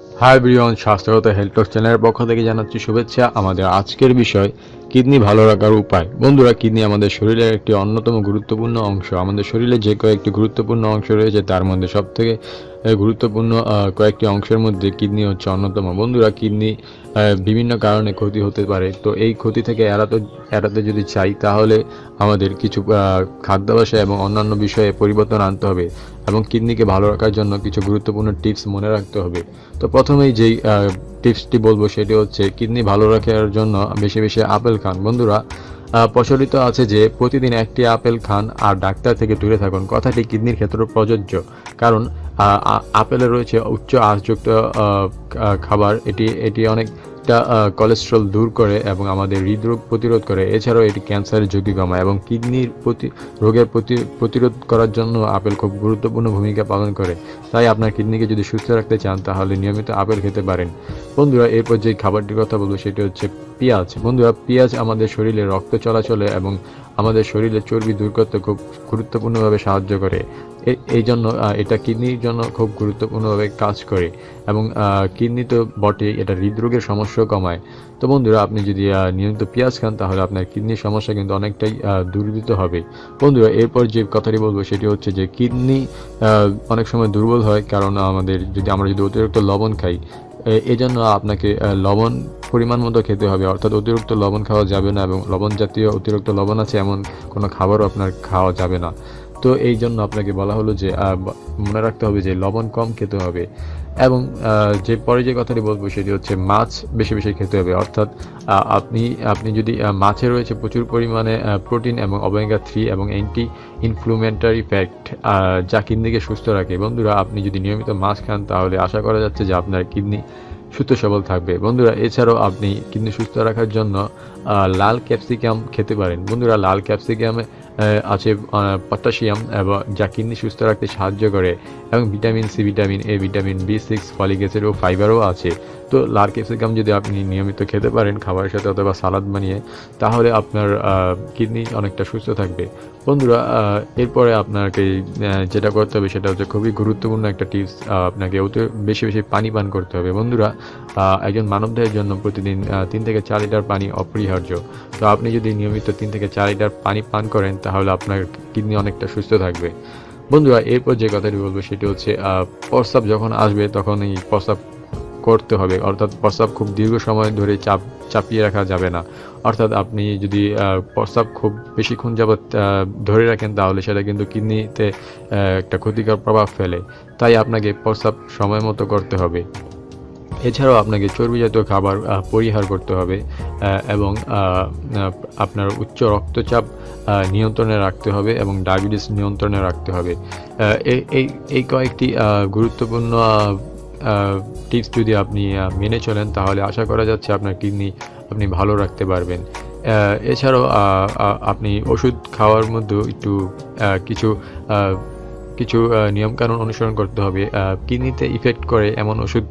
Hi everyone, স্বাস্থ্যগত health টক চ্যানেলের পক্ষ থেকে জানাচ্ছি শুভেচ্ছা। আমাদের আজকের বিষয় কিডনি ভালো রাখার উপায়। বন্ধুরা, কিডনি আমাদের শরীরের একটি অন্যতম গুরুত্বপূর্ণ অংশ। আমাদের শরীরে যে কয়েকটি গুরুত্বপূর্ণ অংশ রয়েছে তার মধ্যে সবথেকে গুরুত্বপূর্ণ কয়েকটি অংশের মধ্যে কিডনি হচ্ছে অন্যতম। বন্ধুরা, কিডনি বিভিন্ন কারণে ক্ষতি হতে পারে। তো এই ক্ষতি থেকে এড়াতে যদি চাই তাহলে আমাদের কিছু খাদ্যাভ্যাসে এবং অন্যান্য বিষয়ে পরিবর্তন আনতে হবে এবং কিডনিকে ভালো রাখার জন্য কিছু গুরুত্বপূর্ণ টিপস মনে রাখতে হবে। তো প্রথমেই যেই টিপসটি বলবো সেটি হচ্ছে কিডনি ভালো রাখার জন্য বেশি বেশি আপেল খান। বন্ধুরা, প্রচলিত আছে যে প্রতিদিন একটি আপেল খান আর ডাক্তার থেকে দূরে থাকুন। কথাটি কিডনির ক্ষেত্রে প্রযোজ্য, কারণ আপেলে রয়েছে উচ্চ আঁশযুক্ত খাবার। এটি অনেকটা কোলেস্ট্রল দূর করে এবং আমাদের হৃদরোগ প্রতিরোধ করে। এছাড়াও এটি ক্যান্সারের ঝুঁকি কমায় এবং কিডনির রোগের প্রতিরোধ করার জন্য আপেল খুব গুরুত্বপূর্ণ ভূমিকা পালন করে। তাই আপনার কিডনিকে যদি সুস্থ রাখতে চান তাহলে নিয়মিত আপেল খেতে পারেন। বন্ধুরা, এরপর যে খাবারটির কথা বলবো সেটি হচ্ছে পেঁয়াজ। বন্ধুরা, পেঁয়াজ আমাদের শরীরে রক্ত চলাচলে এবং আমাদের শরীরে চর্বি দূর করতে খুব গুরুত্বপূর্ণভাবে সাহায্য করে। এই জন্য এটা কিডনির জন্য খুব গুরুত্বপূর্ণভাবে কাজ করে এবং কিডনি তো বটেই, এটা হৃদরোগের সমস্যাও কমায়। তো বন্ধুরা, আপনি যদি নিয়মিত পেঁয়াজ খান তাহলে আপনার কিডনির সমস্যা কিন্তু অনেকটাই দূরীভূত হবে। বন্ধুরা, এরপর যে কথাটি বলবো সেটি হচ্ছে যে কিডনি অনেক সময় দুর্বল হয়, কারণ আমরা যদি অতিরিক্ত লবণ খাই। এজন্য আপনাকে লবণ পরিমাণ মতো খেতে হবে, অর্থাৎ অতিরিক্ত লবণ খাওয়া যাবে না এবং লবণ জাতীয় অতিরিক্ত লবণ আছে এমন কোনো খাবারও আপনার খাওয়া যাবে না। তো এই জন্য আপনাকে বলা হলো যে মনে রাখতে হবে যে লবণ কম খেতে হবে এবং যে পরে যে কথাটি বলবো সেটি হচ্ছে মাছ বেশি বেশি খেতে হবে। অর্থাৎ আপনি যদি মাছে রয়েছে প্রচুর পরিমাণে প্রোটিন এবং ওমেগা 3 এবং অ্যান্টি ইনফ্লুমেন্টারি ফ্যাক্ট, যা কিডনিকে সুস্থ রাখে। বন্ধুরা, আপনি যদি নিয়মিত মাছ খান তাহলে আশা করা যাচ্ছে যে আপনার কিডনি সুস্থ সবল থাকবে। বন্ধুরা, এছাড়াও আপনি কিডনি সুস্থ রাখার জন্য লাল ক্যাপসিকাম খেতে পারেন। বন্ধুরা, লাল ক্যাপসিকামে আছে পটাশিয়াম এবং যা কিডনি সুস্থ রাখতে সাহায্য করে এবং vitamin C, vitamin A, vitamin B6, folic acid ও ফাইবারও আছে। তো লাল ক্যাপসিকাম যদি আপনি নিয়মিত খেতে পারেন খাবারের সাথে অথবা সালাদ বানিয়ে, তাহলে আপনার কিডনি অনেকটা সুস্থ থাকবে। বন্ধুরা, এরপরে আপনাকে যেটা করতে হবে সেটা হচ্ছে খুবই গুরুত্বপূর্ণ একটা টিপস। আপনাকে বেশি বেশি পানি পান করতে হবে। বন্ধুরা, একজন মানবদেহের জন্য প্রতিদিন 3 থেকে 4 লিটার পানি অপরিহার্য। তো আপনি যদি নিয়মিত 3 থেকে 4 লিটার পানি পান করেন তাহলে আপনার কিডনি অনেকটা সুস্থ থাকবে। বন্ধুরা, এরপর যে কথাটি বলবো সেটি হচ্ছে প্রস্রাব যখন আসবে তখন এই প্রস্রাব করতে হবে, অর্থাৎ প্রস্রাব খুব দীর্ঘ সময় ধরে চাপিয়ে রাখা যাবে না। অর্থাৎ আপনি যদি প্রস্রাব খুব বেশিক্ষণ যাবৎ ধরে রাখেন তাহলে সেটা কিন্তু কিডনিতে একটা ক্ষতিকর প্রভাব ফেলে। তাই আপনাকে প্রস্রাব সময় মতো করতে হবে। এছাড়াও আপনাকে চর্বি জাতীয় খাবার পরিহার করতে হবে এবং আপনার উচ্চ রক্তচাপ নিয়ন্ত্রণে রাখতে হবে এবং ডায়াবেটিস নিয়ন্ত্রণে রাখতে হবে। এই কয়েকটি গুরুত্বপূর্ণ টিপস যদি আপনি মেনে চলেন তাহলে আশা করা যাচ্ছে আপনার কিডনি আপনি ভালো রাখতে পারবেন। এছাড়াও আপনি ওষুধ খাওয়ার মধ্যেও একটু কিছু কিছু নিয়মকানুন অনুসরণ করতে হবে। কিডনিতে ইফেক্ট করে এমন ওষুধ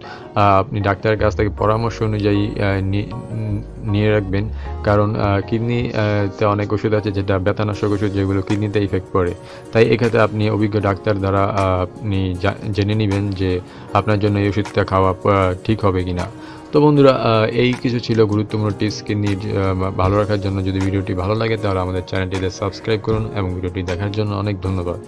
আপনি ডাক্তারের কাছ থেকে পরামর্শ অনুযায়ী নিয়ে রাখবেন, কারণ কিডনিতে অনেক ওষুধ আছে যেটা ব্যথানাশক ওষুধ, যেগুলো কিডনিতে ইফেক্ট করে। তাই এক্ষেত্রে আপনি অভিজ্ঞ ডাক্তার দ্বারা আপনি জেনে নেবেন যে আপনার জন্য এই ওষুধটা খাওয়া ঠিক হবে কিনা। তো বন্ধুরা, এই কিছু ছিল গুরুত্বপূর্ণ টিপস কিডনি ভালো রাখার জন্য। যদি ভিডিওটি ভালো লাগে তাহলে আমাদের চ্যানেলটিতে সাবস্ক্রাইব করুন এবং ভিডিওটি দেখার জন্য অনেক ধন্যবাদ।